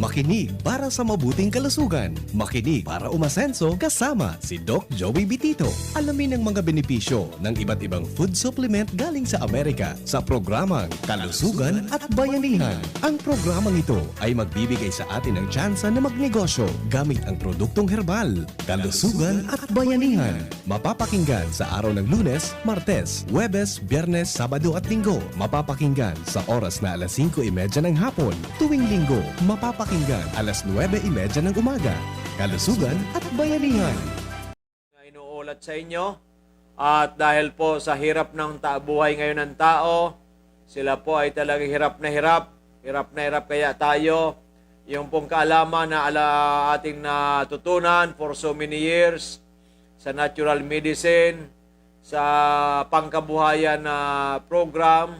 Makinig para sa mabuting kalusugan. Makinig para umasenso kasama si Doc Joey Bitito. Alamin ang mga benepisyo ng iba't ibang food supplement galing sa Amerika sa programang Kalusugan at Bayanihan. Ang programang ito ay magbibigay sa atin ng tsansa na magnegosyo gamit ang produktong herbal. Kalusugan at Bayanihan. Mapapakinggan sa araw ng Lunes, Martes, Huwebes, Biyernes, Sabado at Linggo. Mapapakinggan sa oras na alas 5:30 ng hapon. Tuwing Linggo, mapapakinggan alas 9:30 ng umaga. Kalusugan at Bayanihan. Inuulat sa inyo at dahil po sa hirap ng buhay ngayon ng tao, sila po ay talagang hirap na hirap kaya tayo, yung pong kaalaman na ating natutunan for so many years sa natural medicine, sa pangkabuhayan na program,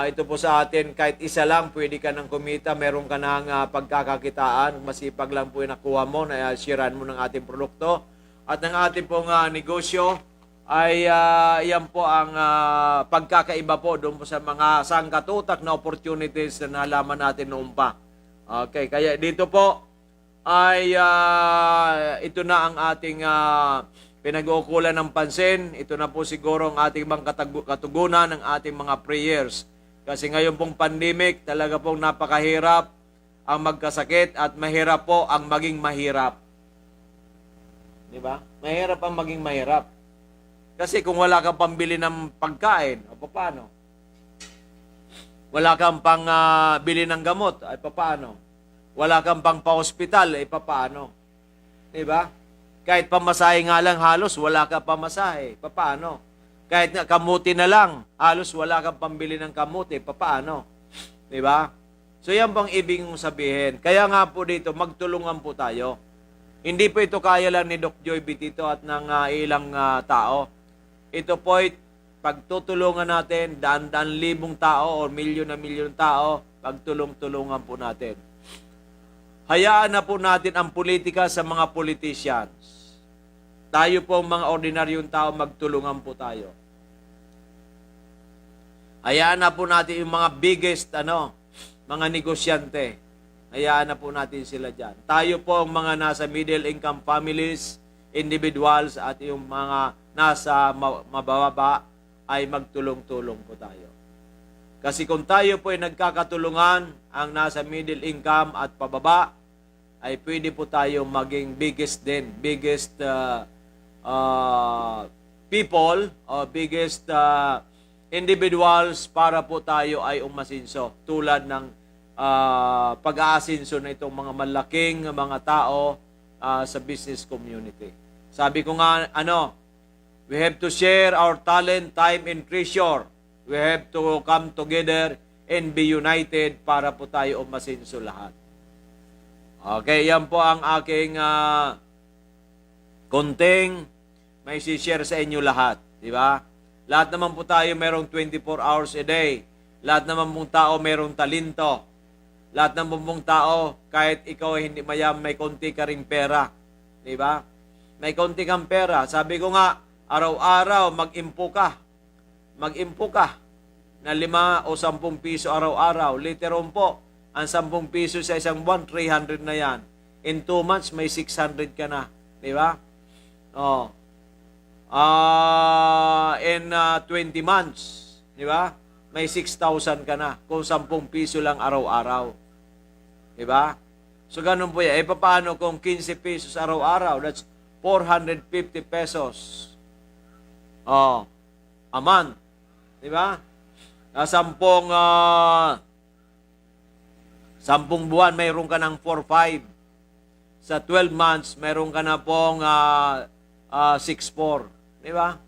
ito po sa atin, kahit isa lang, pwede ka nang kumita, meron ka nang pagkakakitaan, masipag lang po yung nakuha mo, na sharean mo ng ating produkto. At ng ating pong negosyo, ay yan po ang pagkakaiba po doon po sa mga sangkatutak na opportunities na nalaman natin noon pa. Okay, kaya dito po, ay ito na ang ating pinag-uukulan ng pansin. Ito na po siguro ang ating mga katugunan ng ating mga prayers. Kasi ngayon pong pandemic, talaga pong napakahirap ang magkasakit at mahirap po ang maging mahirap. Di ba? Mahirap ang maging mahirap. Kasi kung wala kang pambili ng pagkain, o paano? Wala kang pang bili ng gamot, ay paano? Wala kang pang pa-hospital, ay paano? Di ba? Kahit pamasahe nga lang halos, wala ka pamasahe, paano? Kahit nga kamuti na lang, halos wala kang pambili ng kamuti, paano? Di ba? So yan bang ibig mong sabihin? Kaya nga po dito, magtulungan po tayo. Hindi po ito kaya lang ni Doc Joey Bitito at ng ilang tao. Ito po ay pagtutulungan natin, daan-daan libong tao o milyon na milyon tao, pagtulong-tulungan po natin. Hayaan na po natin ang politika sa mga politicians. Tayo po mga ordinaryong tao, magtulungan po tayo. Hayaan na po natin yung mga biggest, mga negosyante. Hayaan na po natin sila dyan. Tayo po ang mga nasa middle income families, individuals, at yung mga nasa mababa ay magtulong-tulong po tayo. Kasi kung tayo po ay nagkakatulungan, ang nasa middle income at pababa, ay pwede po tayo maging biggest people o biggest individuals para po tayo ay umasinso tulad ng pag-aasinso na itong mga malaking mga tao sa business community. Sabi ko nga, we have to share our talent, time, and treasure. We have to come together and be united para po tayo umasinso lahat. Okay, yan po ang aking konting may share sa inyo lahat. Di ba? Lahat naman po tayo merong 24 hours a day. Lahat naman pong tao merong talento. Lahat naman pong tao, kahit ikaw hindi mayam, may konti ka ring pera. Di ba? May konti kang pera. Sabi ko nga, araw-araw mag-impo ka. Mag-impo ka na 5 o 10 piso araw-araw. Literon po, ang 10 piso sa isang buwan, 300 na yan. In 2 months, may 600 ka na. Di ba? Oh. In 20 months, di ba? May 6,000 ka na kung 10 piso lang araw-araw. Di ba? So, ganun po yan. Paano kung 15 pesos araw-araw? That's 450 pesos. A month. Di ba? 10 buwan, mayroon ka ng 4-5. Sa 12 months, mayroon ka na pong 6-4. Di ba?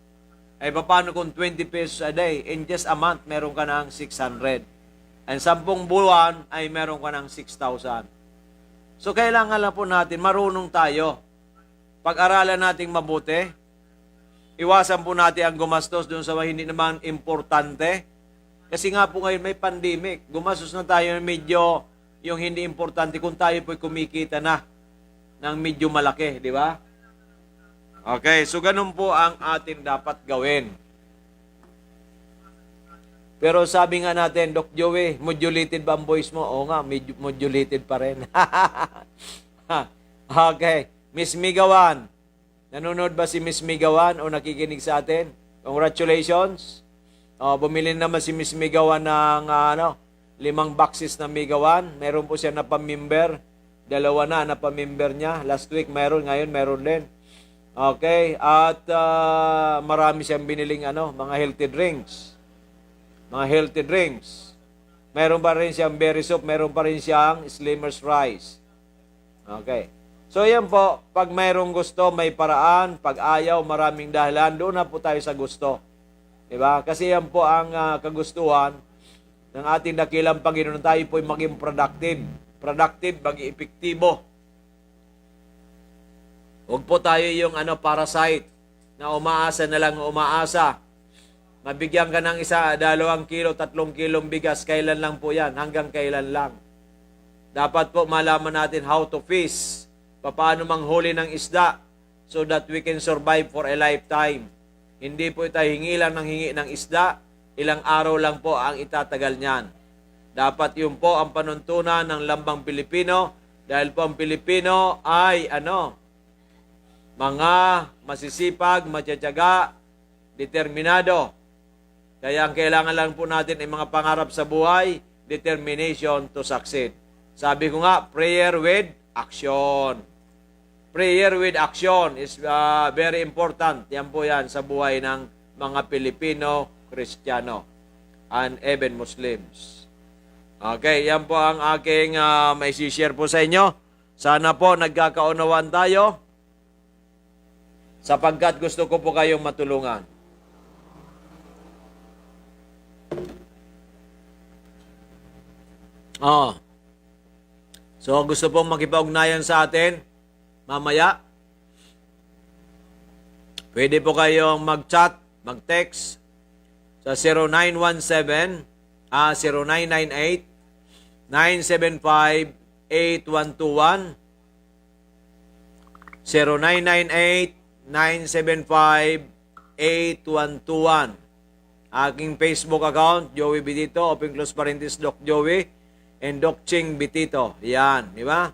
Paano kung 20 pesos a day? In just a month, meron ka ng 600. And 10 buwan ay meron ka ng 6,000. So, kailangan lang po natin, marunong tayo. Pag-aralan natin mabuti. Iwasan po natin ang gumastos doon sa hindi naman importante. Kasi nga po ngayon may pandemic. Gumastos na tayo medyo yung hindi importante kung tayo po'y kumikita na ng medyo malaki. Di ba? Okay, so ganun po ang atin dapat gawin. Pero sabi nga natin, Doc Joey, modulated ba ang voice mo? Oo nga, modulated pa rin. Okay. Miss Migawan. Nanonood ba si Miss Migawan o nakikinig sa atin? Congratulations. Bumili naman si Miss Migawan ng 5 boxes na Migawan. Meron po siya na pamimber. 2 na pamimber niya. Last week meron, ngayon meron din. Okay, at marami siyang biniling mga healthy drinks. Mga healthy drinks. Meron pa rin siyang berry soup, meron pa rin siyang Slimmer's rice. Okay. So yan po, pag mayroong gusto, may paraan. Pag ayaw, maraming dahilan. Doon na po tayo sa gusto. Diba? Kasi yan po ang kagustuhan ng ating dakilang Panginoon. Tayo po ay maging productive. Productive, maging epektibo. Huwag po tayo yung parasite na umaasa na lang umaasa. Mabigyan ka ng 1, 2 kilo, 3 kilong bigas. Kailan lang po yan? Hanggang kailan lang? Dapat po malaman natin how to fish. Paano manghuli ng isda so that we can survive for a lifetime. Hindi po tayo hingi lang ng hingi ng isda, ilang araw lang po ang itatagal niyan. Dapat yun po ang panuntunan ng lambang Pilipino dahil po ang Pilipino ay mga masisipag, matyatsyaga, determinado. Kaya ang kailangan lang po natin ay mga pangarap sa buhay, determination to succeed. Sabi ko nga, prayer with action. Prayer with action is very important. Yan po yan sa buhay ng mga Pilipino, Kristiyano, and even Muslims. Okay, yan po ang aking may share po sa inyo. Sana po nagkakaunawaan tayo sapagkat gusto ko po kayong matulungan. So gusto pong makipag-ugnayan sa atin, mamaya, pwede po kayong mag-chat, mag-text sa 0998-975-8121 0998-975-8121 Aking Facebook account, Joey Bitito, open close parenthesis, Doc Joey, and Doc Ching Bitito. Yan, di ba?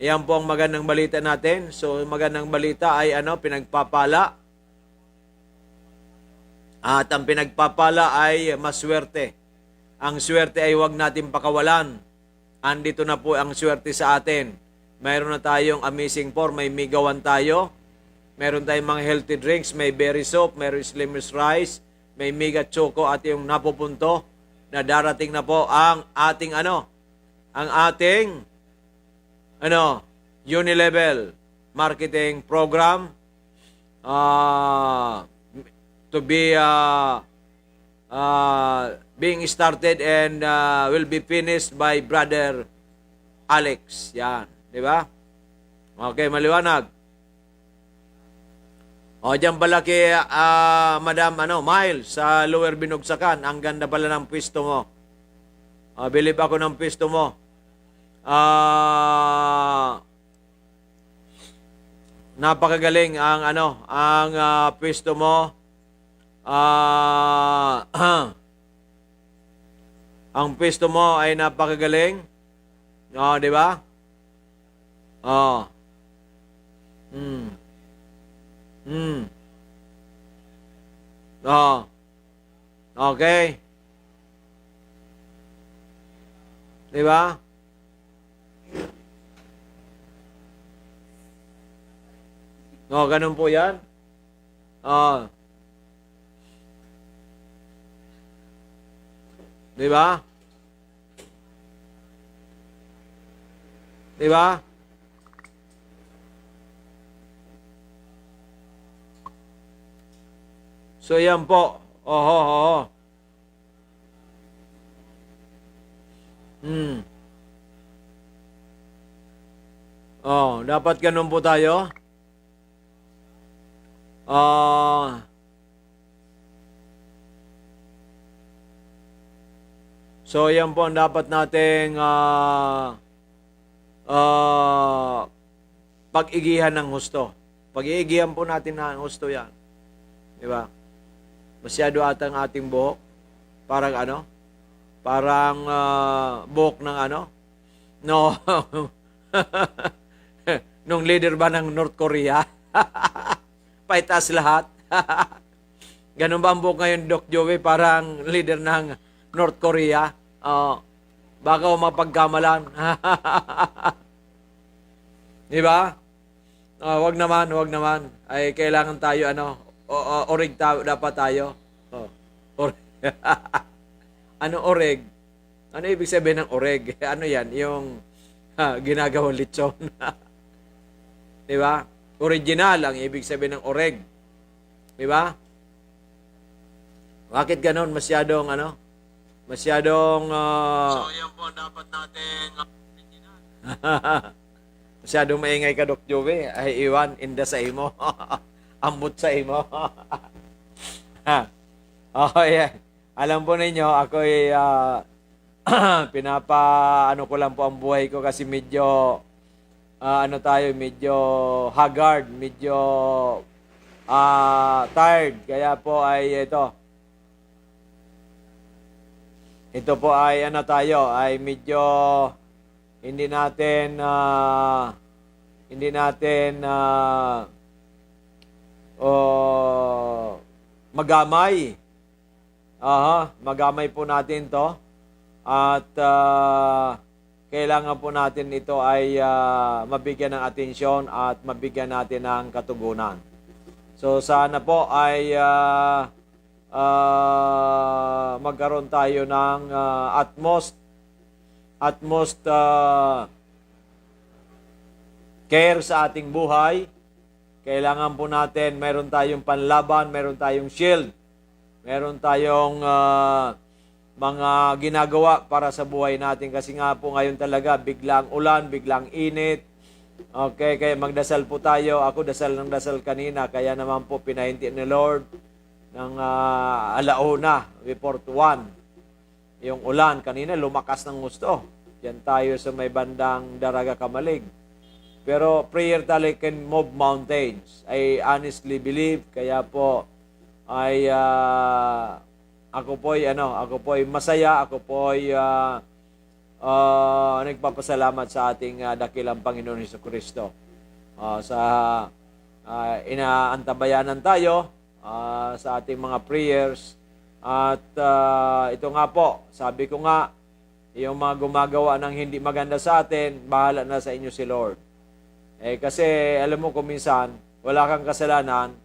Yan po ang magandang balita natin. So, magandang balita ay pinagpapala. At ang pinagpapala ay maswerte. Ang swerte ay huwag natin pakawalan. Andito na po ang swerte sa atin. Mayroon na tayong amazing pour, may migawan tayo. Meron tayong mga healthy drinks, may berry soap, may Slimmer's rice, may mega choco at yung napupunto na darating na po ang ating ang ating Unilevel marketing program to be being started and will be finished by Brother Alex. Yan, di ba? Okay, maliwanag. O, dyan pala kay Madam Miles sa Lower Binugsakan. Ang ganda pala ng pwesto mo. Believe ako ng pwesto mo. Napakagaling ang ang pwesto mo. Ang pwesto mo ay napakagaling. Di ba? Okay. Di ba? Ganun po yan. Di ba? Di ba? So, yan po. Oho. Dapat ganun po tayo. So, yan po ang dapat nating pag-igihan ng husto. Pag-iigihan po natin ng husto yan. Di ba? Masyado atang ating buhok. Parang ano? Parang buhok ng ano? No. Nung leader ba ng North Korea? Paitas lahat. Ganun ba ang buhok ngayon, Doc Joey? Parang leader ng North Korea? Baka o mapagkamalan. Di ba? Wag naman, wag naman. Ay, kailangan tayo, oreg dapat tayo. Ano oreg? Ano ibig sabihin ng oreg? Ano yan? Yung ginagawang lechon. Di ba? Original ang ibig sabihin ng oreg. Di ba? Bakit ganon? Masyadong, masyadong, So, yan po dapat natin original. Masyadong maingay ka, Doc Joey. Ay, iwan, inda sa imo. Ambot sa imo. Okay. Alam po ninyo, ako'y ko lang po ang buhay ko kasi medyo medyo haggard, medyo tired. Kaya po ay ito po ay ay medyo hindi natin magamay. Magamay po natin to. At kailangan po natin ito ay mabigyan ng atensyon at mabigyan natin ng katugunan. So sana po ay magkaroon tayo ng utmost care sa ating buhay. Kailangan po natin, meron tayong panlaban, meron tayong shield, meron tayong mga ginagawa para sa buhay natin. Kasi nga po ngayon talaga, biglang ulan, biglang init. Okay, kaya magdasal po tayo. Ako dasal ng dasal kanina, kaya naman po pinahinti ni Lord ng alauna, before 1. Yung ulan, kanina lumakas ng gusto. Diyan tayo sa may bandang Daraga Kamalig. Pero prayer talaga can move mountains. I honestly believe, kaya po ay ako po'y masaya, ako po'y nagpapasalamat sa ating dakilang Panginoon Hesukristo. Sa inaantabayanan tayo sa ating mga prayers. At ito nga po, sabi ko nga, yung mga gumagawa ng hindi maganda sa atin, bahala na sa inyo si Lord. Kasi alam mo kung minsan, wala kang kasalanan,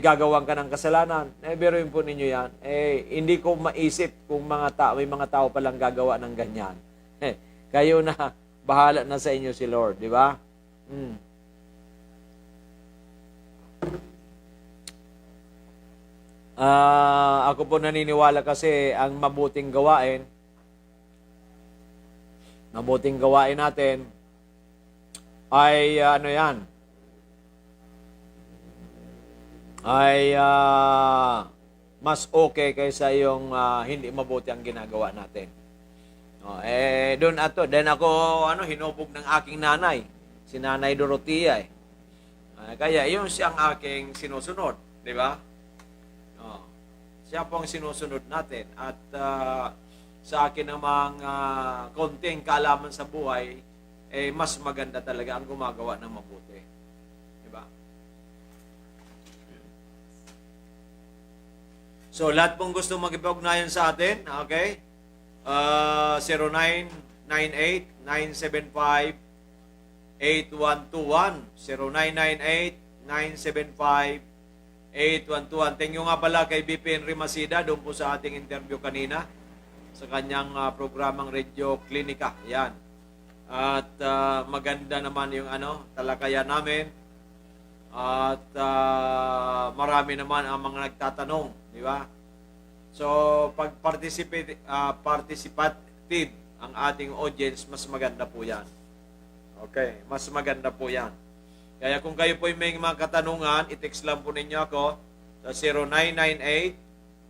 gagawan ka ng kasalanan. Biruin po ninyo yan. Hindi ko maisip kung may mga tao palang gagawa ng ganyan. Kayo na, bahala na sa inyo si Lord, di ba? Ako po naniniwala kasi ang mabuting gawain natin ay mas okay kaysa yung hindi mabuti ang ginagawa natin. Then ako hinubog ng aking nanay, si Nanay Dorotea. Kaya yun siyang aking sinusunod, di ba? Siya po ang sinusunod natin. At sa akin namang konting kaalaman sa buhay, mas maganda talaga ang gumagawa ng mabuti. Diba? So, lahat pong gusto magipag-ugnayan sa atin, okay? 0998-975-8121. 0998-975-8121. Thank you nga pala kay BP Henry Masida doon po sa ating interview kanina sa kanyang programang Radio Klinika. Yan. At maganda naman yung talakayan namin. At marami naman ang mga nagtatanong, di ba? So, pag participative ang ating audience, mas maganda po yan. Okay, mas maganda po yan. Kaya kung kayo po may mga katanungan, i-text lang po ninyo ako sa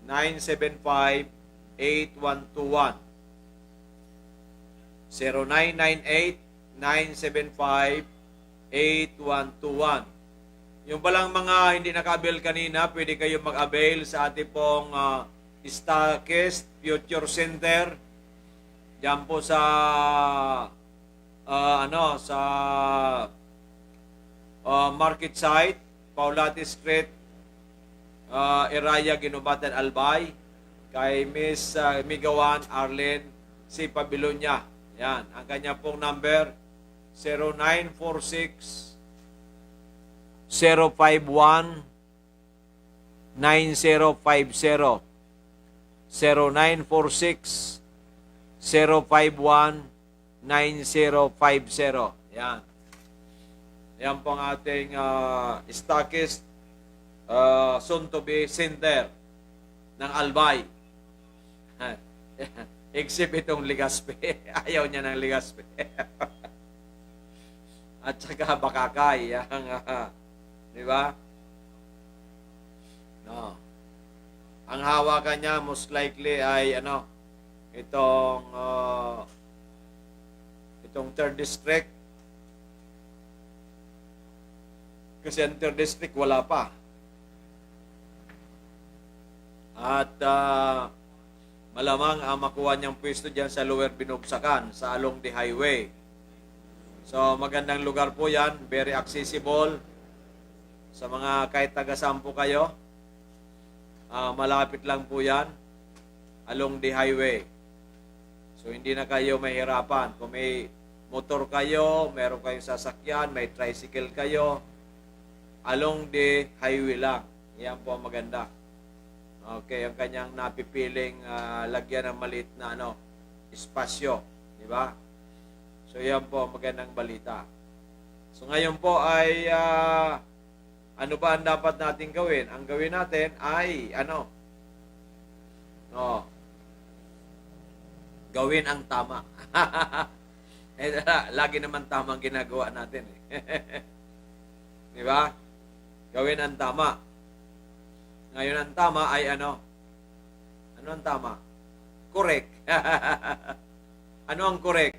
0998-975-8121. 0998-975-8121. Yung palang mga hindi naka-avail kanina, pwede kayo mag-avail sa ating pong Starkist Future Center. Diyan po sa sa market site, Paulati Street, Iraya, Ginubatan, Albay, kay Miss Migawan Arlene C. Pabilonya. Yan, ang kanya pong number 0946 051 9050 0946 051-9050. Yan. Yan po ang ating stockist soon-to-be center ng Albay. Except itong Ligaspe. Ayaw niya ng Ligaspe. At saka Bakakay. Di ba? No. Ang hawakan niya most likely ay itong 3rd district, kasi ang 3rd district wala pa, at malamang ang makuha niyang pwesto dyan sa Lower Binugsakan, sa along the highway. So magandang lugar po yan, very accessible sa mga kahit taga-sampo kayo. Malapit lang po yan along the highway. So, hindi na kayo mahirapan. Kung may motor kayo, meron kayong sasakyan, may tricycle kayo, along the highway lang. Yan po ang maganda. Okay, ang kanyang napipiling lagyan ng maliit na espasyo. Di ba? So, yan po ang magandang balita. So, ngayon po ay ano ba ang dapat natin gawin? Ang gawin natin ay gawin ang tama. Lagi naman tamang ginagawa natin. Di ba? Gawin ang tama. Ngayon ang tama ay ano? Ano ang tama? Correct. Ano ang correct?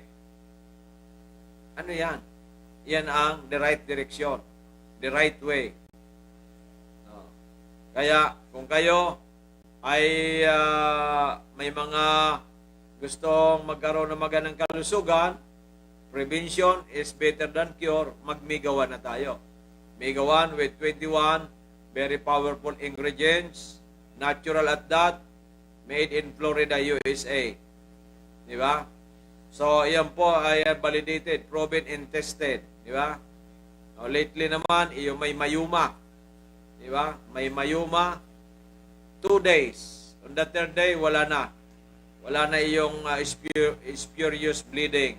Ano yan? Yan ang the right direction. The right way. Kaya kung kayo ay may mga gustong magkaroon ng magandang kalusugan, prevention is better than cure, mag-Migawan na tayo. Migawan with 21 very powerful ingredients, natural at that, made in Florida, USA. Di ba? So, yan po ay validated, proven and tested. Di ba? Lately naman, yung may mayuma. Di ba? May mayuma, 2 days. On the 3rd day, wala na. Wala na yung spurious bleeding.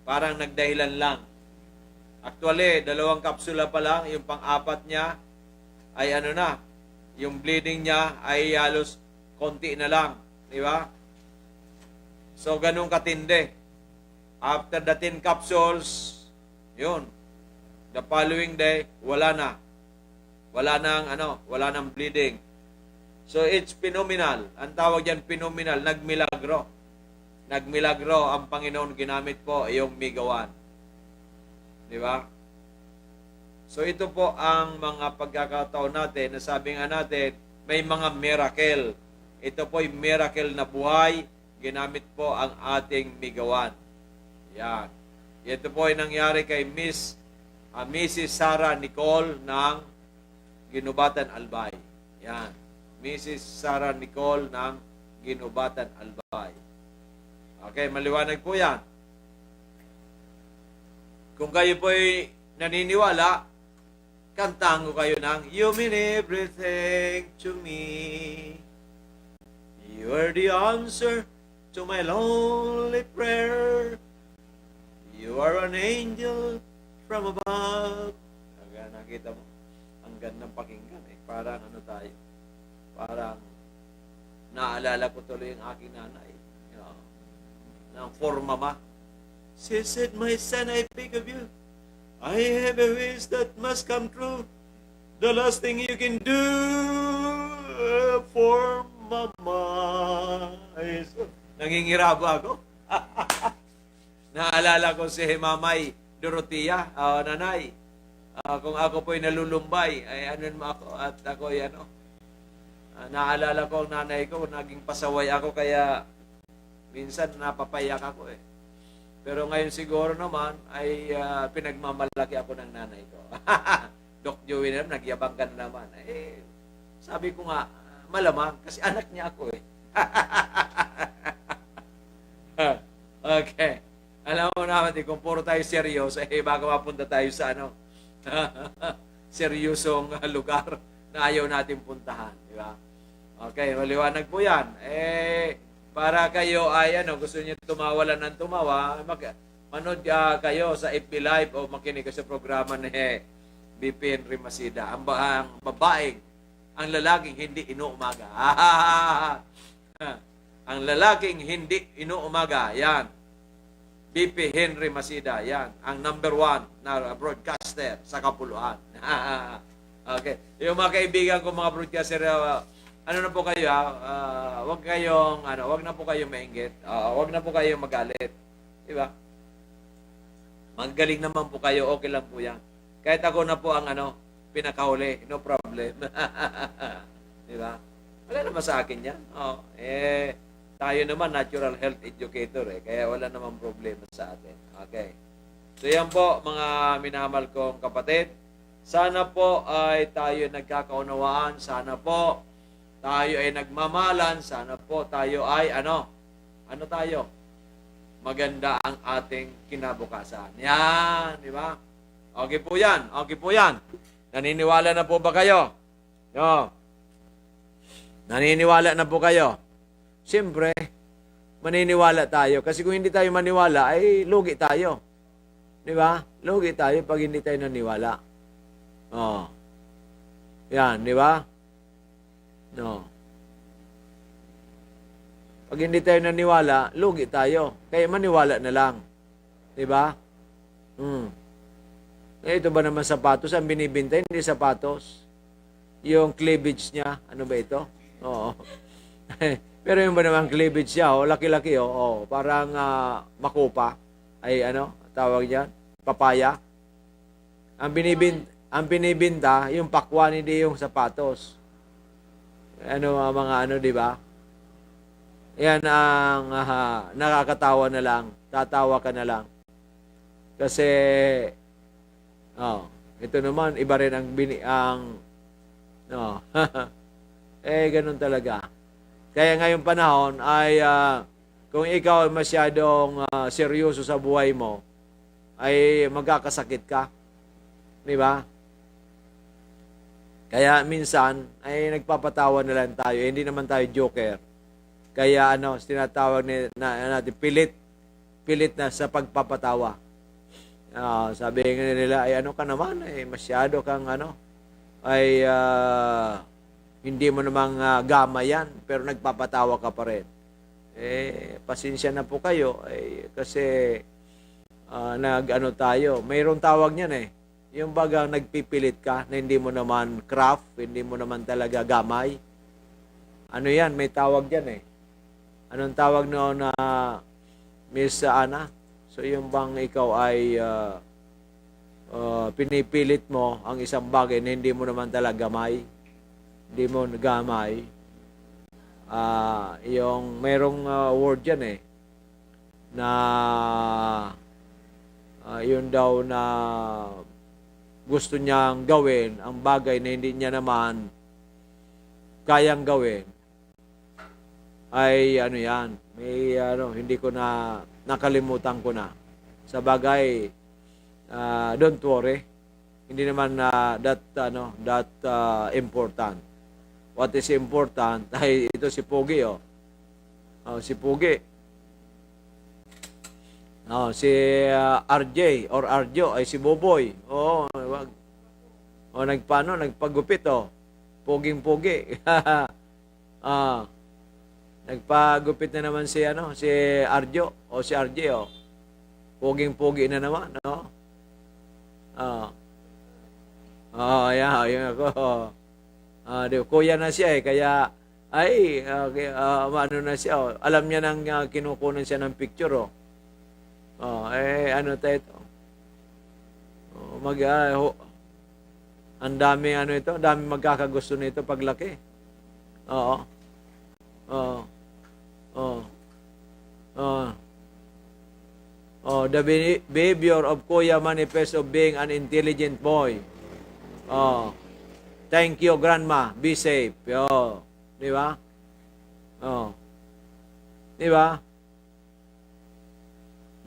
Parang nagdahilan lang. Actually, 2 kapsula pa lang. Yung pang-4 niya ay yung bleeding niya ay halos konti na lang. Di ba? So, ganun katindi. After the 10 capsules, yun. The following day, wala na. Wala nang bleeding. So, it's phenomenal. Ang tawag yan, phenomenal. Nagmilagro. Nagmilagro ang Panginoon ginamit po yung Migawan. Di ba? So, ito po ang mga pagkakataon natin na sabi nga natin, may mga miracle. Ito po yung miracle na buhay. Ginamit po ang ating Migawan. Yan. Ito po ay nangyari kay Mrs. Sarah Nicole ng Ginubatan, Albay. Yan. Mrs. Sarah Nicole ng Ginubatan, Albay. Okay, maliwanag po yan. Kung kayo po ay naniniwala, kantahan ko kayo ng You mean everything to me. You are the answer to my lonely prayer. You are an angel from above. Nakita mo? Ang gandang pakinggan eh. Parang tayo. Parang naalala ko tuloy yung aking nanay. Ng formama. She said, my son, I beg of you. I have a wish that must come true. The last thing you can do for mama is... Nangingiraba ako. Naalala ko si Mamay Dorotea, nanay. Kung ako po'y nalulumbay, ay anon mo ako at ako'y Naalala ko ang nanay ko, naging pasaway ako kaya minsan napapayak ako eh. Pero ngayon siguro naman ay pinagmamalaki ako ng nanay ko. Doc Joey naman, nagyabang ka na naman. Eh, sabi ko nga, malamang kasi anak niya ako eh. Okay. Alam mo naman, kung puro tayo seryoso, eh baka mapunta tayo sa seryosong lugar na ayaw natin puntahan. Di ba? Okay, maliwanag po yan. Eh, para kayo ay gusto niyo tumawalan ng tumawa, manood kayo sa FB Live o makinig sa programa ni BP Henry Masida. Ang babaeng, ang lalaking hindi inuumaga. Ang lalaking hindi inuumaga, yan. BP Henry Masida, yan. Ang number 1 na broadcaster sa Kapuluan. Okay. Yung mga kaibigan ko, mga broadcaster, ano na po kayo, wag na po kayong mainggit. Wag na po kayong magalit. Di ba? Magaling naman po kayo, okay lang po yan. Kahit ako na po ang pinakahuli, no problem. Di ba? Wala naman sa akin yan. Tayo naman natural health educator kaya wala namang problema sa atin. Okay. So yan po mga minamahal kong kapatid. Sana po ay tayo nagkakaunawaan, sana po tayo ay nagmamahalan, sana po tayo ay ano tayo? Maganda ang ating kinabukasan. Yan, di ba? Okay po yan. Okay po yan. Naniniwala na po ba kayo? Yo. Naniniwala na po kayo? Siyempre, maniniwala tayo. Kasi kung hindi tayo maniwala, ay lugi tayo. Di ba? Lugi tayo pag hindi tayo naniwala. Oh. Yan, di ba? No. Pag hindi tayo naniwala, lugi tayo. Kaya maniwala na lang. Di ba? Ito ba naman sapatos? Ang binibinta, hindi sapatos. Yung cleavage niya, ano ba ito? Oo. Pero yung ba naman cleavage niya, laki-laki, parang makupa. Ay, tawag niyan? Papaya. Ang binibinta, yung pakwan, hindi yung sapatos. Mga di ba? Yan ang nakakatawa na lang. Tatawa ka na lang. Kasi, ito naman, iba rin ganun talaga. Kaya ngayong panahon ay kung ikaw ay masyadong seryoso sa buhay mo, ay magkakasakit ka. Di ba? Kaya minsan ay nagpapatawa na lang tayo. Hindi naman tayo joker. Kaya tinatawag natin pilit na sa pagpapatawa. Sabi nga nila ay ka naman, masyado kang hindi mo namang gama yan, pero nagpapatawa ka pa rin. Pasensya na po kayo, kasi tayo. Mayroong tawag niyan yung bagang nagpipilit ka, na hindi mo naman craft, hindi mo naman talaga gamay. Yan, may tawag yan Anong tawag noon na Miss Ana? So yung bang ikaw ay pinipilit mo ang isang bagay na hindi mo naman talaga gamay. Hindi mo nagamay, yung merong word yan na yun daw na gusto niyang gawin ang bagay na hindi niya naman kayang gawin ay yan, may hindi ko na nakalimutan ko na sa bagay. Don't worry, hindi naman that important. What is important ay ito si Pogi, si Pogi. Si RJ or Arjo ay si Boboy. Nagpagupit, Poging-pogi. Nagpagupit na naman si Arjo o si RJ, Poging-pogi na naman, yun ako. Kuya na siya kaya na siya. Alam niya nang kinukunan siya ng picture, tayo ito. Ang dami ito, dami magkakagusto nito paglaki. Oo. Oo. Oo. Oo. Oh, the behavior of Kuya manifest of being an intelligent boy. Oh. Thank you, Grandma. Be safe. Oh. Di ba? Oh. Di ba?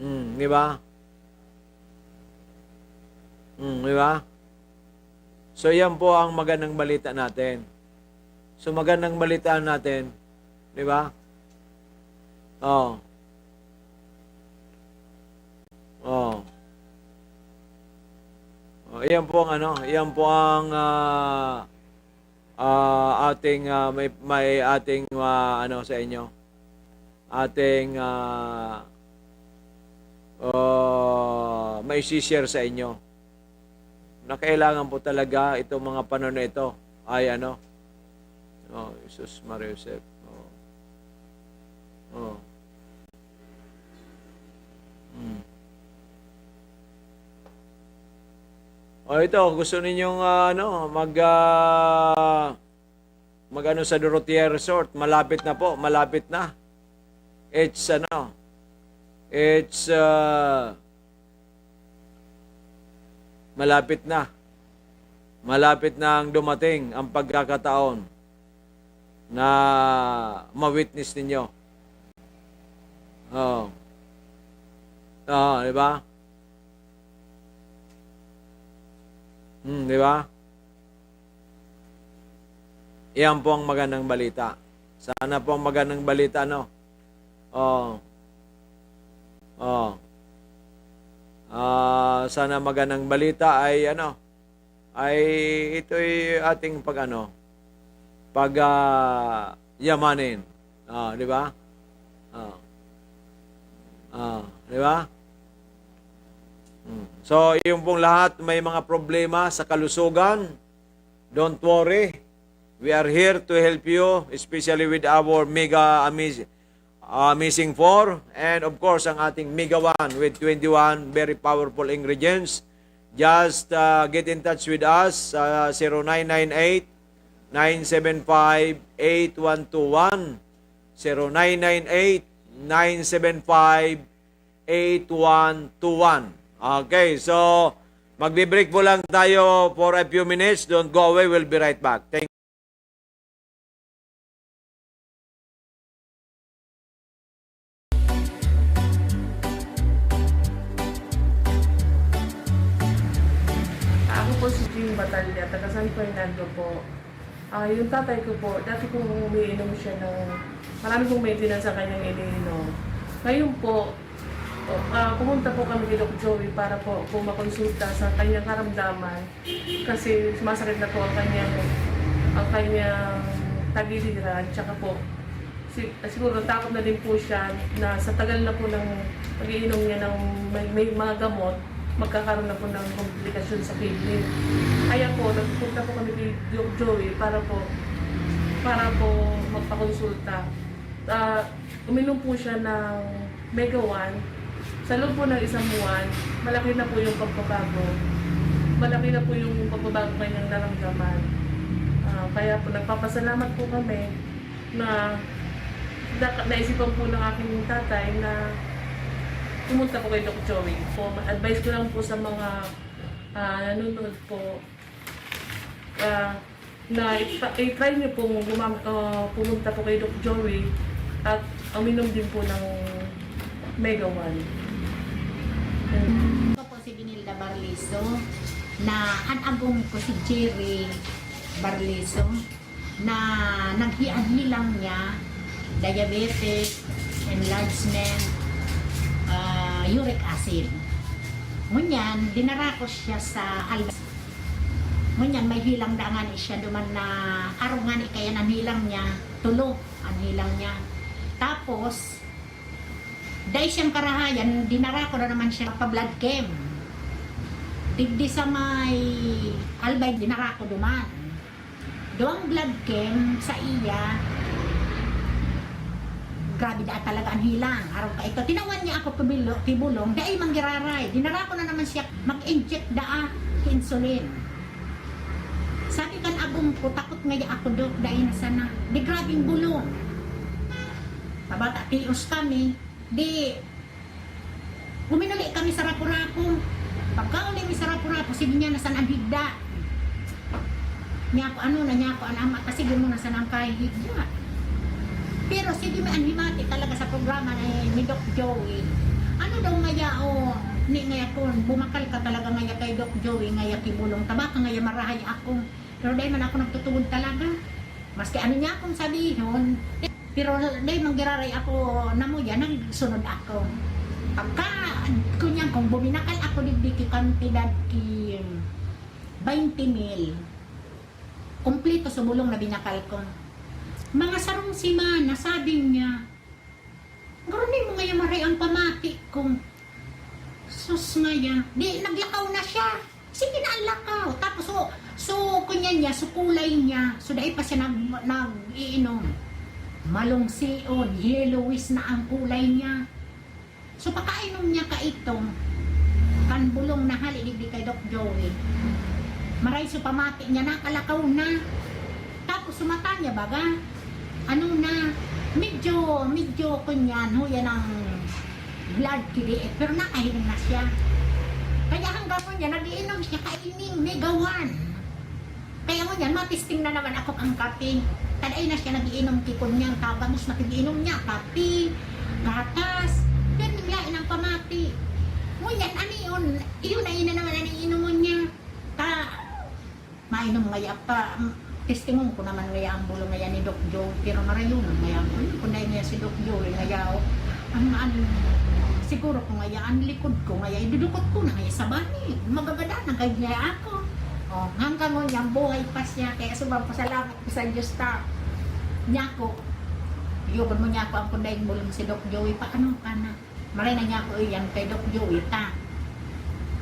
Di ba? Di ba? So, yan po ang magandang balita natin. So, magandang balita natin. Di ba? Oh. Oh. Oh, iyan po ang iyan po ang ating may ating sa inyo. Ating may share sa inyo. Na kailangan po talaga itong mga panahon na ito ay Jesus Maria Joseph. Oh. Oh, ito, gusto ninyong mag sa Dorotea Resort, malapit na po, malapit na. It's malapit na. Malapit na ang dumating ang pagkakataon na ma-witness ninyo. Oh. Oh, di ba? Di ba? Iyan po ang magandang balita. Sana po ang magandang balita, no? Oh. Oh. Sana magandang balita ay ay ito'y ating yamanin. Di ba? Di ba? So, yung pong lahat may mga problema sa kalusugan, don't worry. We are here to help you, especially with our mega amazing 4 and of course ang ating mega 1 with 21 very powerful ingredients. Just get in touch with us 0998 975 8121 0998 975 8121. Okay, so magbe-break po lang tayo for a few minutes. Don't go away. We'll be right back. Thank you. Ako po si Jing Batalya, taga San Fernando po. Yung tatay ko po, dati kong umiinom siya marami kong maintenance sa kanyang iniinom. Ngayon po, pumunta po kami kay Doc Joey para po makonsulta sa kanyang karamdaman kasi sumasakit na po ang kanyang tagiliran. Tsaka po, siguro takot na din po siya na sa tagal na po ng pag-iinom niya ng may mga gamot, magkakaroon na po ng komplikasyon sa kidney. Kaya po, nagpunta po kami kay Doc Joey para po magpakonsulta. Uminom po siya ng Mega 1. Sa loob po ng isang buwan, malaki na po yung pagbabago. Malaki na po yung pagbabago kanyang naramdaman. Kaya po nagpapasalamat po kami na naisipan po ng aking tatay na pumunta po kay Doc Joey. Advice ko lang po sa mga nanonood po na i-try niyo pong pumunta po kay Doc Joey at uminom din po ng Mega 1. Ako po si Binilda Barliso, na anagong ko si Jerry Barliso, na naghihilang niya diabetes, enlargement, uric acid. Ngunyan, dinara ko siya sa Albert. Ngunyan, may hilang dangan siya duman na arungan kaya nanhilang niya, tulo ang hilang niya. Tapos, dahil siyang karahayan, dinara ko na naman siya pa blood chem. Digdi sa may Albay, dinara ko duman. Doang blood chem sa iya, grabe da talaga ang hilang. Araw pa ito, tinawan niya ako kibulong, dahil manggiraray. Dinara ko na naman siya mag-inject da insulin. Sabi kan abong ko, takot nga ako dok, dahil na sana. Di grabing bulong. Pabata, tios kami. Di, uminuli kami sa Rapu-Rapu. Pagkauli kami sa Rapu-Rapu, sige niya nasan ang higda. Niya ko ano na niya ko ang ama, kasi mo nasan ang kahigda. Pero sige may anhimati talaga sa programa ni Doc Joey. Ano daw ngaya o ni ngaya ko, bumakal ka talaga ngaya kay Doc Joey, ngaya kibulong tabaka ngaya marahay ako. Pero dahil man ako nagtutugod talaga. Maski ano niya akong sabihin, pero dahil manggiraray ako na mo yan, nagsunod ako. Pagka, kunyang kung buminakal ako di kantidad ki 20,000, kumplito sa bulong na binakal ko. Mga sarong sima, nasabi niya, garunin mo ngayon maray ang pamati kong sus ngaya. Di, naglakaw na siya. Sige na ang lakaw. Tapos, so kunya niya, so kulay niya. So, dahil pa siya nag-iinom. Malungsiyon, yellowish na ang kulay niya. So, pakainom niya ka itong kanbulong na halilig kay Doc Joey. Maray so pamati niya, nakalakaw na. Tapos, sumata niya baga. Ano na, medyo kunyan, yan ang blood kiliit, pero nakahinom na siya. Kaya hanggang mo niya, nagiinom siya, kaining, megawan. Kaya mo niyan, matisting na naman ako ang kape. Taday na siya nagiinom kikon niyang tabamos, nagiinom niya, kape, gatas, yan nila inang pamati. Ngunyan, ano yun na ina naman ang iinom mo niya. Mainom ngaya pa, testimong ko naman ngaya ang bulong ngaya ni Doc Joe, pero marayon ngaya ko, kung dahil ngaya si Doc Joe, ngaya siguro ko ngaya, ang likod ko ngaya, idudukot ko na ngaya sa bani, magagada na ngaya ako. Oh, hanggang mo niyang buhay pa siya, kaya subang pasalamat ko sa Diyos ta. Niya ko, yun mo niya ko ang kunday bulong si Doc Joey, paano ka na? Maray na niya ko iyan kay Doc Joey ta.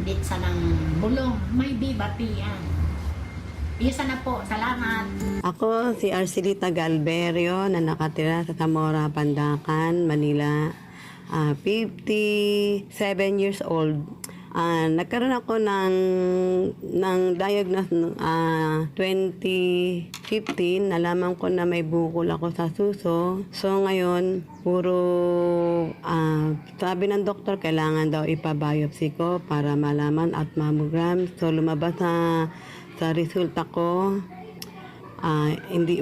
Dit sa nang bulong, may bibati yan. Isa na po, salamat. Ako si Arcelita Galberio na nakatira sa Zamora, Pandacan, Manila. 57 years old. Nagkaroon ako ng diagnose 2015. Nalaman ko na may bukol ako sa suso. So ngayon, puro sabi ng doktor, kailangan daw ipa-biopsy ko para malaman at mammogram. So lumabas sa resulta ko, hindi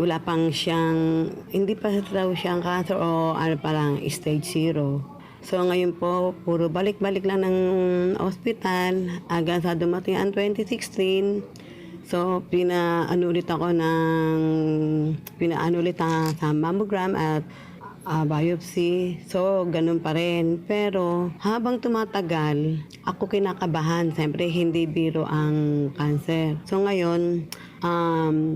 pa daw siyang cancer o parang stage 0. So ngayon po, puro balik-balik lang ng ospital hanggang sa dumating ang 2016. So pinaanulit ako sa mammogram at biopsy. So ganun pa rin. Pero habang tumatagal, ako kinakabahan. Siyempre hindi biro ang cancer. So ngayon,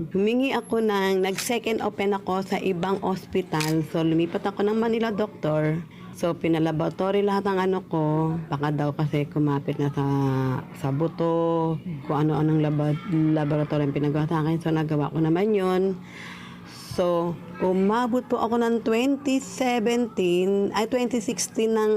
humingi ako nag-second open ako sa ibang ospital. So lumipat ako ng Manila Doctor. So pinalaboratory lahat ng ano ko. Baka daw kasi kumapit na sa buto, kung ano-anong laboratory ang pinagawa sa akin. So nagawa ko naman yun. So, umabot po ako ng 2016 ng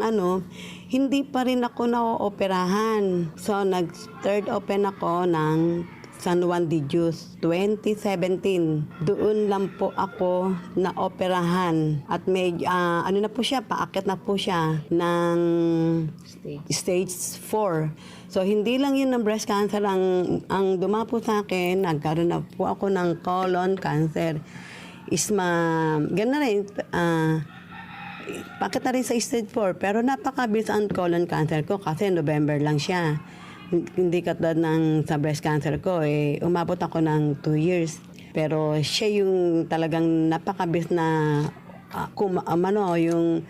hindi pa rin ako na-operahan. So, nag-third open ako ng San Juan de Dios, 2017. Doon lang po ako na-operahan. At may, na po siya, paakit na po siya ng stage 4. So, hindi lang yun ng breast cancer ang dumapo sa akin. Nagkaroon na po ako ng colon cancer. Gano'n rin, pakita rin sa stage 4, pero napakabilis ang colon cancer ko kasi November lang siya. Hindi katulad ng sa breast cancer ko, umabot ako ng 2 years. Pero siya yung talagang napakabilis na, yung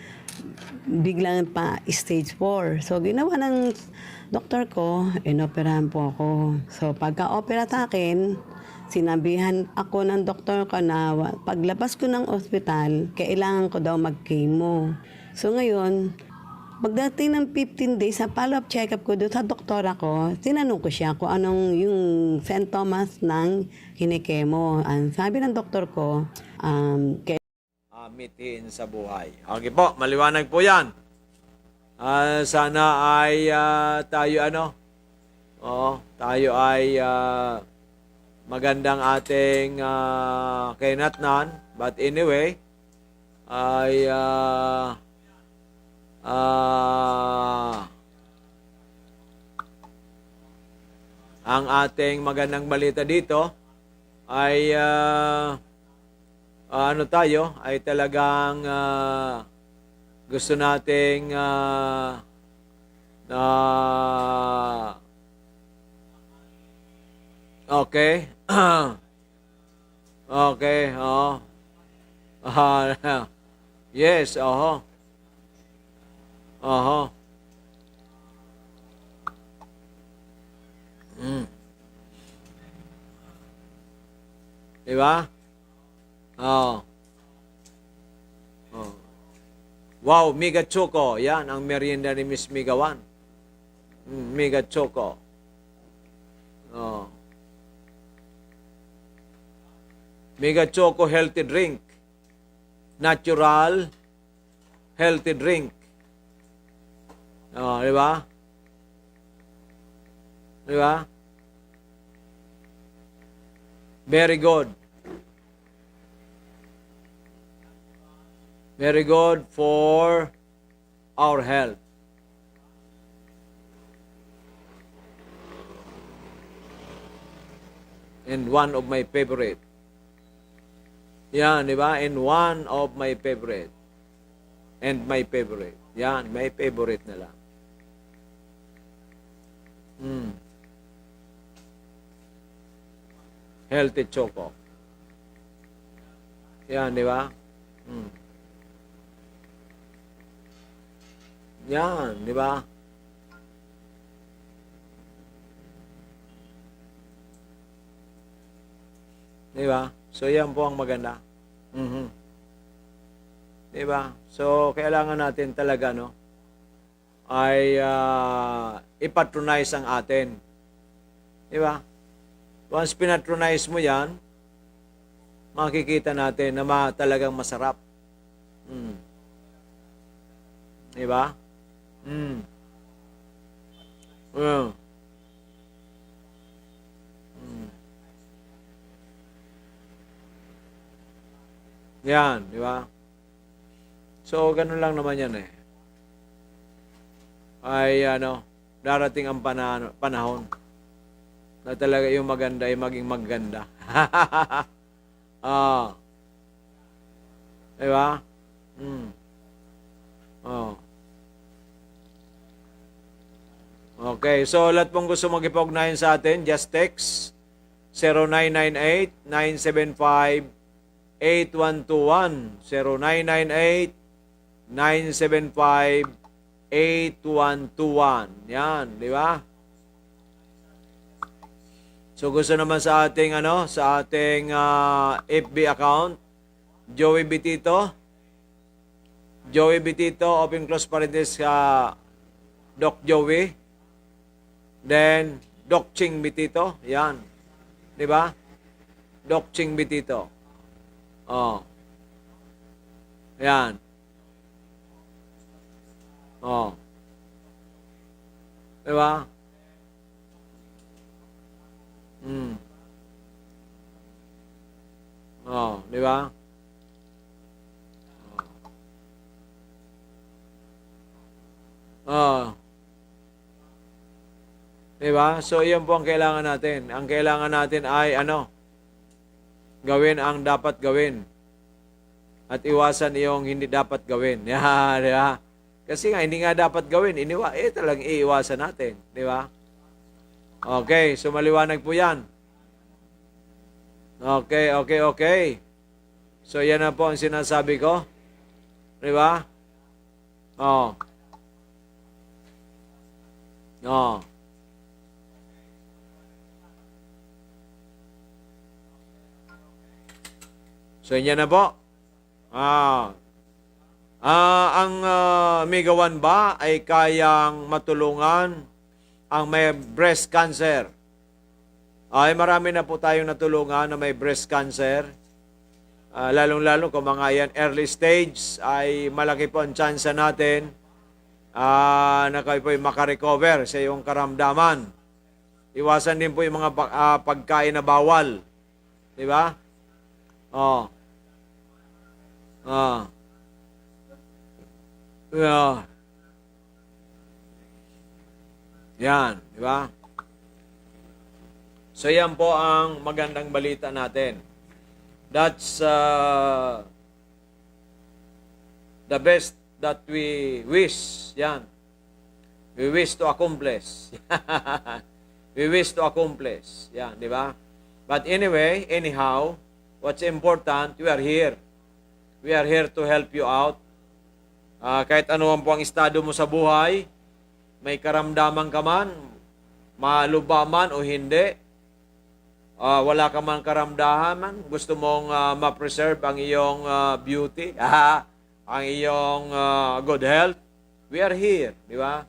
biglang pa stage 4. So, ginawa ng doktor ko, inoperahan po ako. So, pagka-opera sa akin, sinabihan ako ng doktor ko na paglabas ko ng ospital, kailangan ko daw mag-chemo. So ngayon, pagdating ng 15 days sa follow-up check-up ko doon sa doktora ko, tinanong ko siya kung anong yung symptoms ng kinikemo. Sabi ng doktor ko, Mitiin sa buhay. Okay po, maliwanag po yan. Sana ay tayo magandang ating kainatnan. But anyway, ay ang ating magandang balita dito ay ano tayo, ay talagang gusto nating okay. Okay, oo. Yes, oo. Oo. Diba? Oo. Oh. Wow, Mega Choco. Yan, ang merienda ni Miss Migawan. Mega Choco. Oh. Mega Choco healthy drink. Natural healthy drink. Oh, di ba? Di ba? Very good. Very good for our health. And one of my favorite. Yan, di ba? And one of my favorite. And my favorite. Yan, my favorite na lang. Healthy Choco. Yan, di ba? Yan, di ba? Di ba? So, yan po ang maganda. Di ba? So, kailangan natin talaga, no, ay ipatronize ang atin. Di ba? Once pinatronize mo yan, makikita natin na talagang masarap. Di ba? Yan, di ba? So, ganun lang naman yan eh. Ay, darating ang panahon na talaga yung maganda ay maging maganda. Di ba? Okay, so lahat pong gusto mag-ipugnayan sa atin, just text 0998-975-8121. 0998-975-8121. Yan, di ba? So gusto naman sa ating sa ating FB account, Joey Bitito. Joey Bitito, open close parenthesis Doc Joey. Then Doc Ching Bitito, yan. 'Di ba? Doc Ching Bitito. Oh. Yan. Oh. 'Di ba? Oh, 'di ba? Oh. Diba? So, iyan po ang kailangan natin. Ang kailangan natin ay gawin ang dapat gawin. At iwasan yung hindi dapat gawin. Yeah, diba? Kasi nga, hindi nga dapat gawin. Talagang iiwasan natin. Diba? Okay, so maliwanag po yan. Okay. So, yan na po ang sinasabi ko. Diba? Oh. So, yan na po. Ang Mega One ba ay kayang matulungan ang may breast cancer? Ay marami na po tayong natulungan na may breast cancer. Lalong-lalo kung mga yan early stage, ay malaki po ang chance natin na kayo po ay makarecover sa iyong karamdaman. Iwasan din po yung mga pagkain na bawal. Di ba? Oh. Ah. Yeah. Yan, di ba? So yan po ang magandang balita natin. That's the best that we wish. Yan. We wish to accomplish. We wish to accomplish. Yan, di ba? But anyway, anyhow, what's important, we are here. We are here to help you out. Kahit ano man po ang estado mo sa buhay, may karamdaman ka man, maluba man o hindi, wala ka man karamdaman, gusto mong ma-preserve ang iyong beauty, ang iyong good health, we are here, di ba?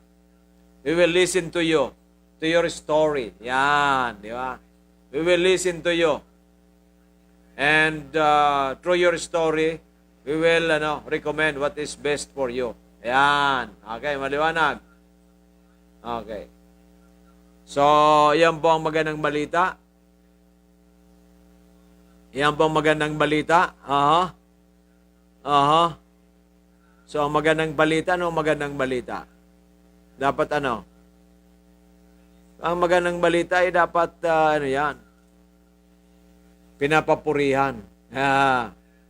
We will listen to you, to your story. Yan, di ba? We will listen to you. And through your story, we will recommend what is best for you. Yan. Okay, maliwanag. Okay. So, yan po ang magandang balita. Yan po ang magandang balita. Aha. Aha. So, ang magandang balita, ano ang magandang balita? Dapat ano? Ang magandang balita ay dapat, yan? Pinapapurihan.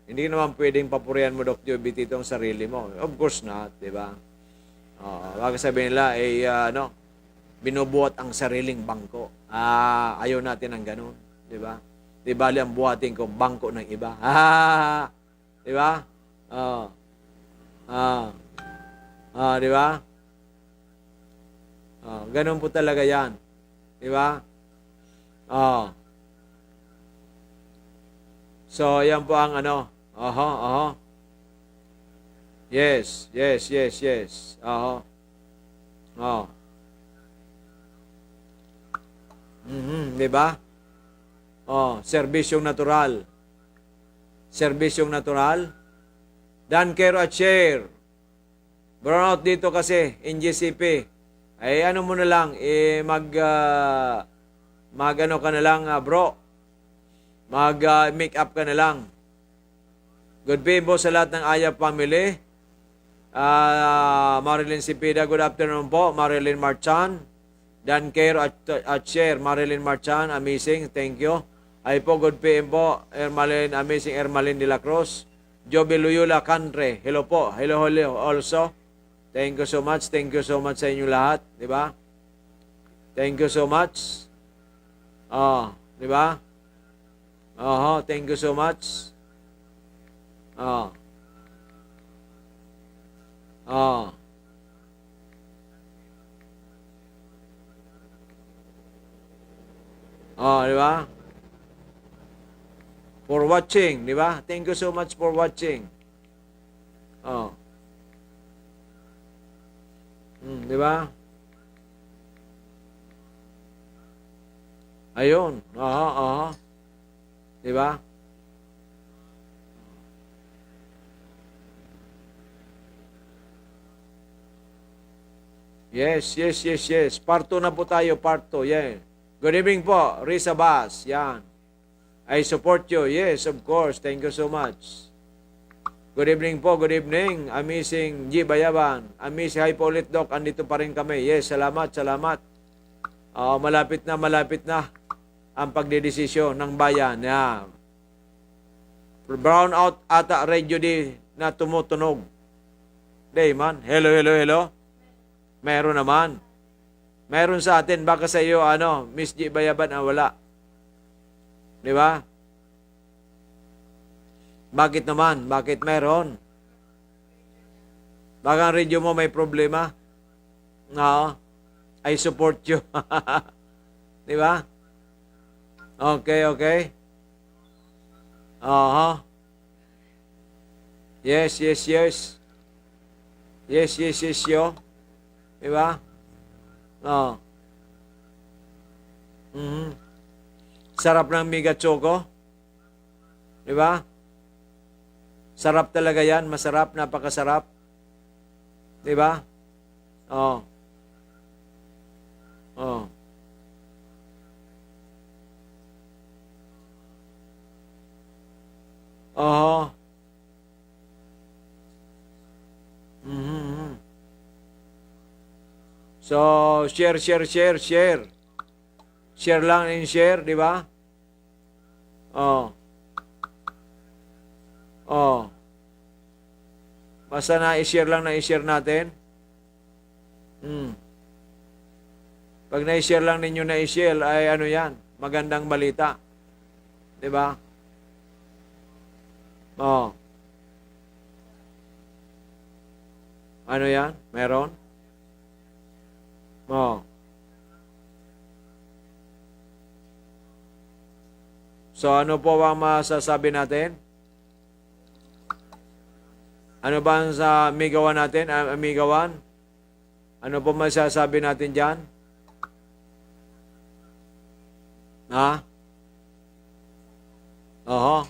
Hindi naman pwedeng papurihan mo, Dr. Bitito, ang sarili mo. Of course not, di ba? Baka sabihin nila, binubuhat ang sariling bangko. Ayaw natin ng ganun, di ba? Di bali ang buhatin ko, bangko ng iba. Di ba? Di ba? Ganun po talaga yan. Di ba? So, yan po ang Yes. Di ba? Serbisyong natural. Serbisyong natural. Dan care at share. Burnout dito kasi, in GCP. Ay ano mo na lang, mag-ano ka na lang, bro. Mag-make up ka na lang. Good day po sa lahat ng Aya family. Marilyn Sipida, good afternoon po. Marilyn Marchan. Dan Care at Share. Marilyn Marchan, amazing. Thank you. Ay po, good PM po. Amazing Ermalin de la Cruz. Joby Loyola Country. Hello po. Hello also. Thank you so much. Thank you so much sa inyo lahat. Di ba? Thank you so much. Di ba? Thank you so much. Di ba? For watching, di ba? Thank you so much for watching. Di ba? Ayun. Di ba? Yes. Part 2 na po tayo, part 2. Yeah. Good evening po, Risa Bas. Yan. I support you. Yes, of course. Thank you so much. Good evening po, good evening. Amazing G. Bayaban. Amazing. Hi po ulit, Doc. Andito pa rin kami. Yes, salamat. Malapit na ang pagdedesisyon ng bayan. Yeah. Brown out ata radio di na tumutunog. Day man. Hello. Meron naman. Meron sa atin. Baka sa iyo, Miss G. Bayaban, wala. Di ba? Bakit naman? Bakit meron? Baka ang radio mo may problema? No. I support you. Di ba? Okay. Yes. Yes, yo. Di ba? Sarap ng Mega Choco. Di ba? Sarap talaga yan. Masarap. Napakasarap. Di ba? Oo. Mhm. So, share, share, share, share. Share lang and share, di ba? Oh. Oh. Basta na-share lang na-share natin. Hmm. Pag na-share lang ninyo na-share, ay ano yan, magandang balita. Di ba? Oh. Ano yan? Meron? Oh. So, ano po ang masasabi natin? Ano ba ang sa amigawan natin? Amigawan? Ano po masasabi natin dyan? Ha? Oho.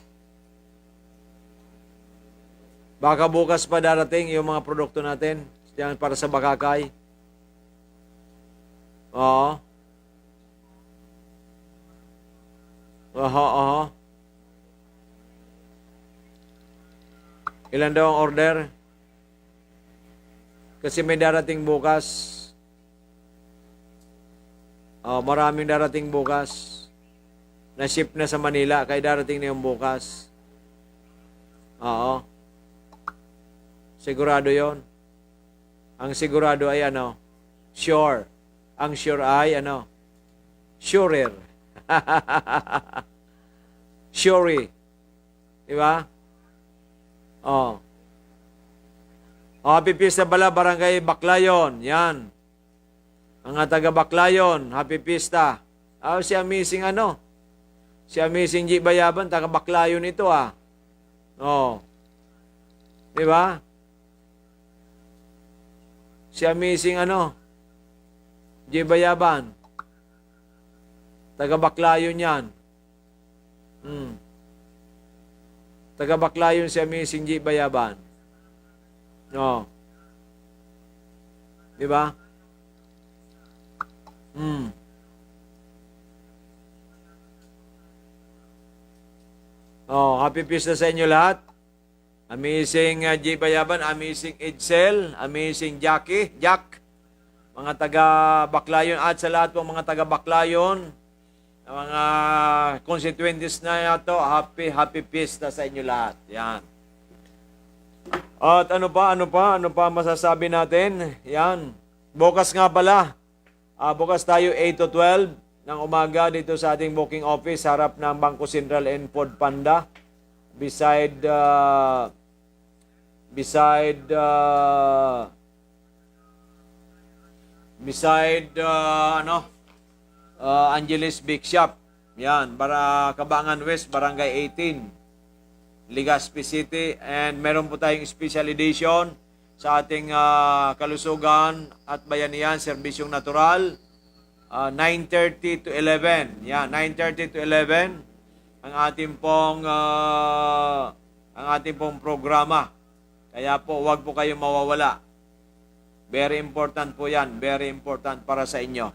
Baka bukas pa darating yung mga produkto natin dyan para sa Bakakay. Oo. Oho, oho. Ilan daw ang order? Kasi may darating bukas. Oh, maraming darating bukas. Na-ship na sa Manila, kaya darating na yung bukas. Oo. Sigurado yon. Ang sigurado ay ano? Sure. Ang sure ay ano? Surer. Sure. Di ba? Oh. Happy Pista Bala, Barangay Baclayon. Yan. Mga taga Baclayon, Happy Pista. Si Amazing ano? Si Amazing G. Bayaban, taga Baclayon ito ah. Oh. Di ba? Si Amazing ano? G. Bayaban. Taga Baclayon yan. Taga Baclayon si Amazing G. Bayaban. No. Di ba? Oh, happy pista sa inyo lahat. Amazing G. Bayaban, Amazing Edsel, Amazing Jack, mga taga Baclayon at sa lahat ng mga taga Baclayon, mga constituents na ito, happy pista sa inyo lahat. Yan. At ano pa masasabi natin? Yan. Bukas nga pala. Bukas tayo 8 to 12 ng umaga dito sa ating booking office harap ng Bangko Sentral and Food Panda. Beside Angeles Big Shop. Yan, para Cabangan West, Barangay 18, Legazpi City. And meron po tayong special edition sa ating kalusugan at bayanihan, serbisyong natural. 9:30 to 11. Yan, 9:30 to 11 ang ating pong programa. Kaya po, huwag po kayong mawawala. Very important po yan. Very important para sa inyo.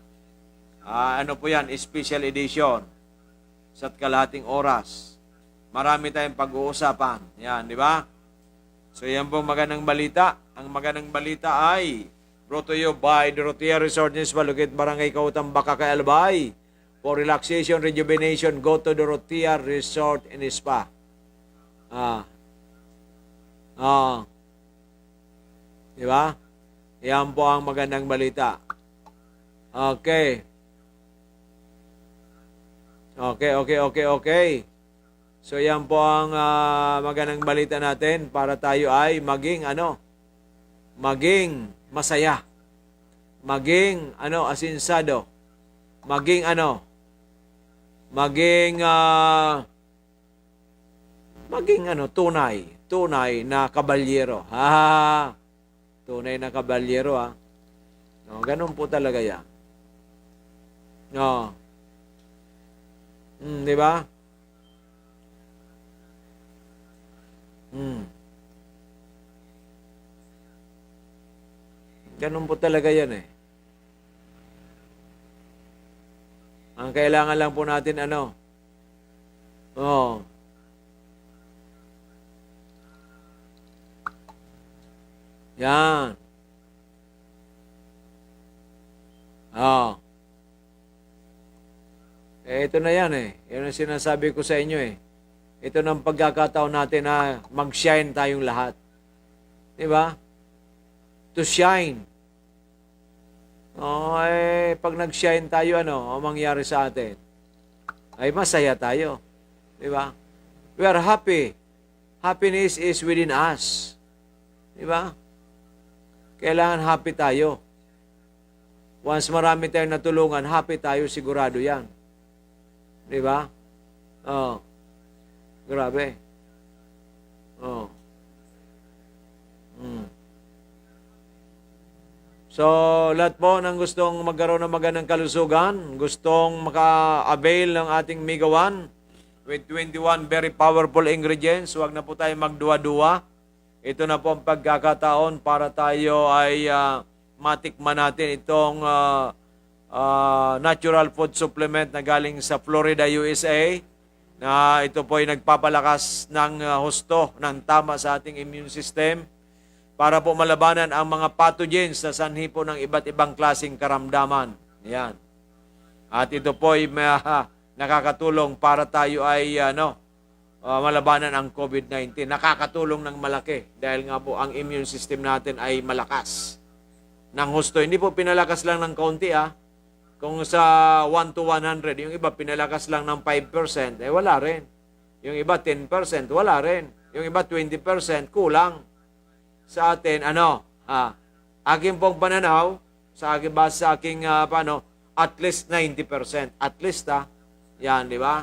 Ano po yan? Special edition. Sa kalahating oras. Marami tayong pag-uusapan. Yan, di ba? So, yan po magandang balita. Ang magandang balita ay brought to you by Dorotea Resort and Spa, located Barangay Kautang, Bakakay, Albay. For relaxation, rejuvenation, go to Dorotea Resort and Spa. Di ba? Yan po ang magandang balita. Okay. So yan po ang magandang balita natin para tayo ay maging masaya. Maging asinsado. Maging tunay na kabalyero. Tunay na kabalyero No, ganun po talaga yan. No. Di ba? Ganun po talaga yan eh. Ang kailangan lang po natin Yan. Oh. Ito na yan eh. Yan ang sinasabi ko sa inyo eh. Ito ng pagkakataon natin na mag-shine tayong lahat. Di ba? To shine. Pag nag-shine tayo, ano ang mangyari sa atin? Ay masaya tayo. Di ba? We are happy. Happiness is within us. Di ba? Kailangan happy tayo. Once marami tayong natulungan, happy tayo, sigurado yan. Di ba? Oh. Grabe. Oh. So, lahat po ng gustong magkaroon ng magandang kalusugan, gustong maka-avail ng ating Mega One with 21 very powerful ingredients, huwag na po tayo magduwa-duwa. Ito na po ang pagkakataon para tayo ay matikman natin itong natural food supplement na galing sa Florida, USA, na ito po ay nagpapalakas ng husto ng tama sa ating immune system para po malabanan ang mga pathogens sa sanhi po ng iba't ibang klaseng karamdaman. Yan. At ito po ay nakakatulong para tayo ay malabanan ang COVID-19. Nakakatulong ng malaki dahil nga po ang immune system natin ay malakas. Ng husto. Hindi po pinalakas lang ng kaunti Kung sa 1 to 100, yung iba pinalakas lang ng 5%, wala rin. Yung iba 10%, wala rin. Yung iba 20%, kulang. Sa atin, aking pong pananaw, sa aking at least 90%. At least, yan, di ba?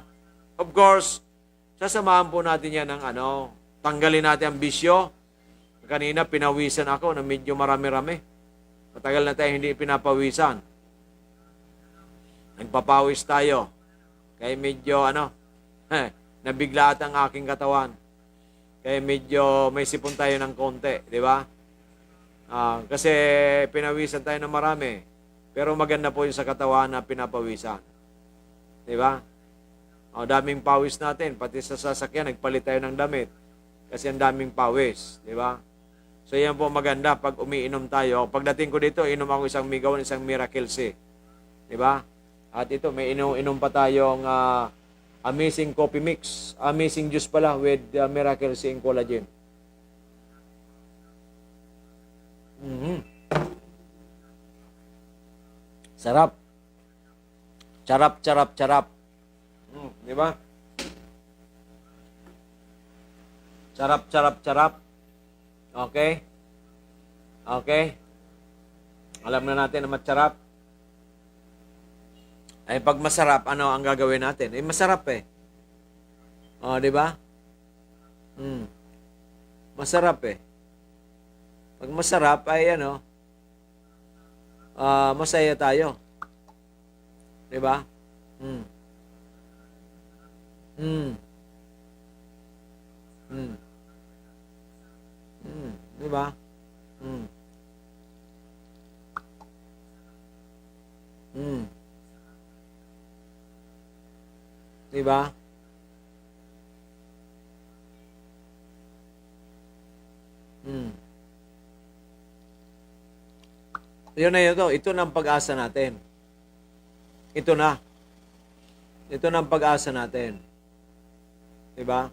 Of course, sasamahan po natin yan ng tanggalin natin ang bisyo. Kanina, pinawisan ako na medyo marami-rami. Matagal na tayo hindi pinapawisan. Nagpapawis tayo. Kaya medyo, nabigla at ang aking katawan. Kaya medyo may sipon tayo ng konti, di ba? Kasi pinawisan tayo ng marami. Pero maganda po yung sa katawan na pinapawisan. Di ba? Daming pawis natin. Pati sa sasakyan, nagpalit tayo ng damit. Kasi ang daming pawis. Di ba? So yan po maganda pag umiinom tayo. Pagdating ko dito, inom ako isang Mega One, isang Miracle C. Di ba? At ito, may inom pa tayong amazing coffee mix. Amazing juice pala with Miracle C and collagen. Sarap. Charap. Di ba? Charap. Okay? Alam na natin na masarap. Ay pag masarap, ano ang gagawin natin? Masarap eh. Di ba? Masarap eh. Pag masarap ay masaya tayo. Di ba? Di ba? Di ba? Yun na yun. Ito na ang pag-asa natin. Ito na ang pag-asa natin. Di ba?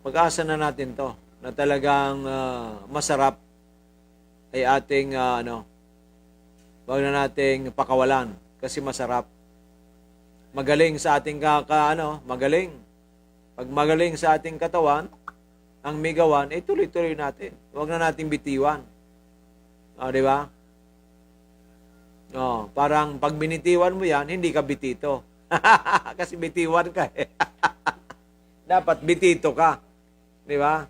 Pag-asa na natin to na talagang masarap ay ating wag na nating pakawalan kasi masarap. Magaling sa ating magaling. Pag magaling sa ating katawan, ang Mega One, tuloy-tuloy natin. Huwag na nating bitiwan. Di ba? Parang pag binitiwan mo yan, hindi ka bitito. Kasi bitiwan ka eh. Dapat bitito ka. Di ba?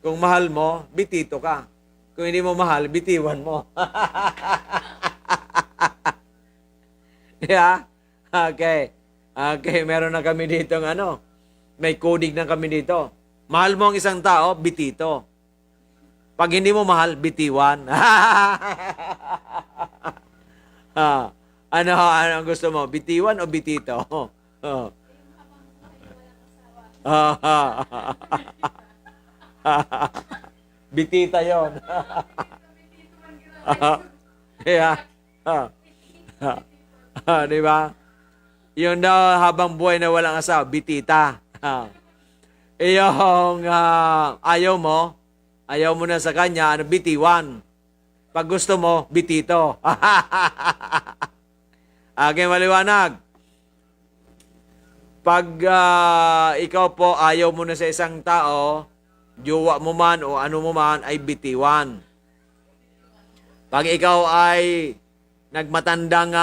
Kung mahal mo, bitito ka. Kung hindi mo mahal, bitiwan mo. Yeah? Okay, meron na kami dito may coding na kami dito. Mahal mo ang isang tao, bitito. Pag hindi mo mahal, bitiwan. Ano ang gusto mo? Bitiwan o bitito? Bitita yon. Yeah. Di ba? Yun daw habang buhay na walang asawa, bitita. Yung ayaw mo na sa kanya, bitiwan. Pag gusto mo, bitito. Okay, maliwanag. Pag ikaw po ayaw mo na sa isang tao, jowa mo man o ano mo man, ay bitiwan. Pag ikaw ay nagmatandang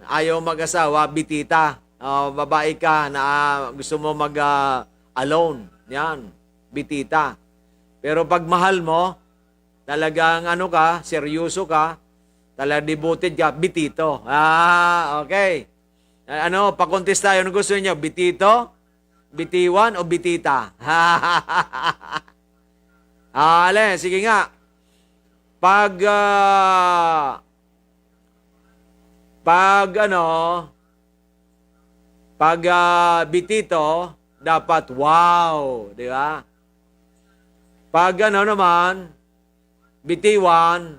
ayaw mag-asawa, bitita. Babae ka na gusto mo mag-alone. Yan, bitita. Pero pag mahal mo, talagang seryoso ka, talagang devoted ka, bitito. Okay. Pa-contest tayo. Ano gusto niyo? Bitito? Bitiwan o bitita? Ale, sige nga. Pag bitito, dapat wow, di ba? Pag naman, bitiwan,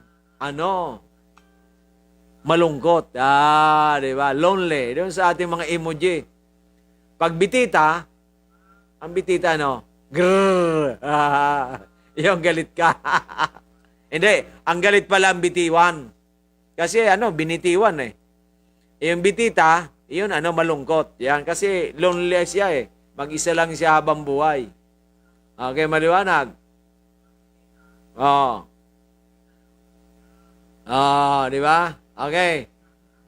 malungkot. Di ba? Lonely. Doon sa ating mga emoji. Pag bitita, ang bitita, grrr. Yung galit ka. Hindi, ang galit pala ang bitiwan. Kasi binitiwan eh. Yung bitita, yun malungkot. Yan, kasi lonely siya eh. Mag-isa lang siya habang buhay. Okay, maliwanag. Di ba? Okay.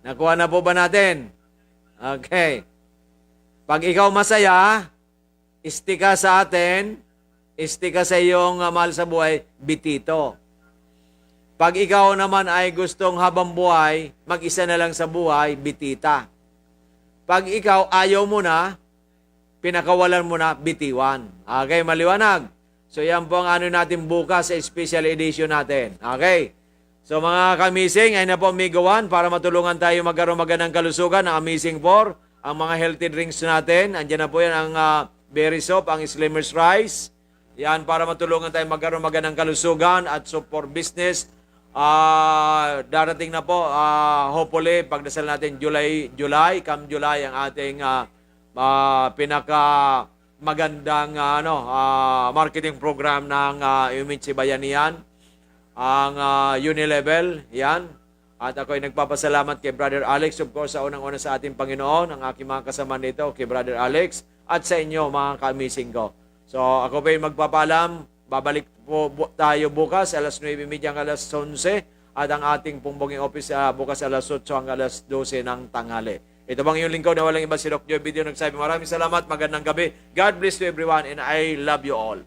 Nakuha na po ba natin? Okay. Pag ikaw masaya, isti ka sa atin, isti ka sa iyong mahal sa buhay, bitito. Pag ikaw naman ay gustong habang buhay, mag-isa na lang sa buhay, bitita. Pag ikaw ayaw mo na, pinakawalan mo na, bitiwan. Okay, maliwanag. So yan po ang natin bukas sa special edition natin. Okay. So mga kamising, ay na po amigawan para matulungan tayo magkaroon magandang kalusugan ng Amazing 4. Ang mga healthy drinks natin, andyan na po yan ang berry soap, ang Slimmer's Rice. Yan para matulungan tayo magkaroon magandang kalusugan at soap for business. Darating na po, hopefully, pagdasal natin come July, ang ating pinaka magandang marketing program ng Umitsi Bayanihan, ang Unilevel, yan. At ako ay nagpapasalamat kay Brother Alex, of course, sa unang-una sa ating Panginoon, ang aking mga kasama dito, kay Brother Alex, at sa inyo, mga kamising ko. So, ako pa yung magpapalam. Babalik po tayo bukas, alas 9:30 hanggang alas 11, at ang ating pumbonging office bukas alas 8 hanggang alas 12 ng tanghali. Ito bang yung lingkod na walang iba, si Doc Joy Video, nagsabi maraming salamat, magandang gabi. God bless to everyone, and I love you all.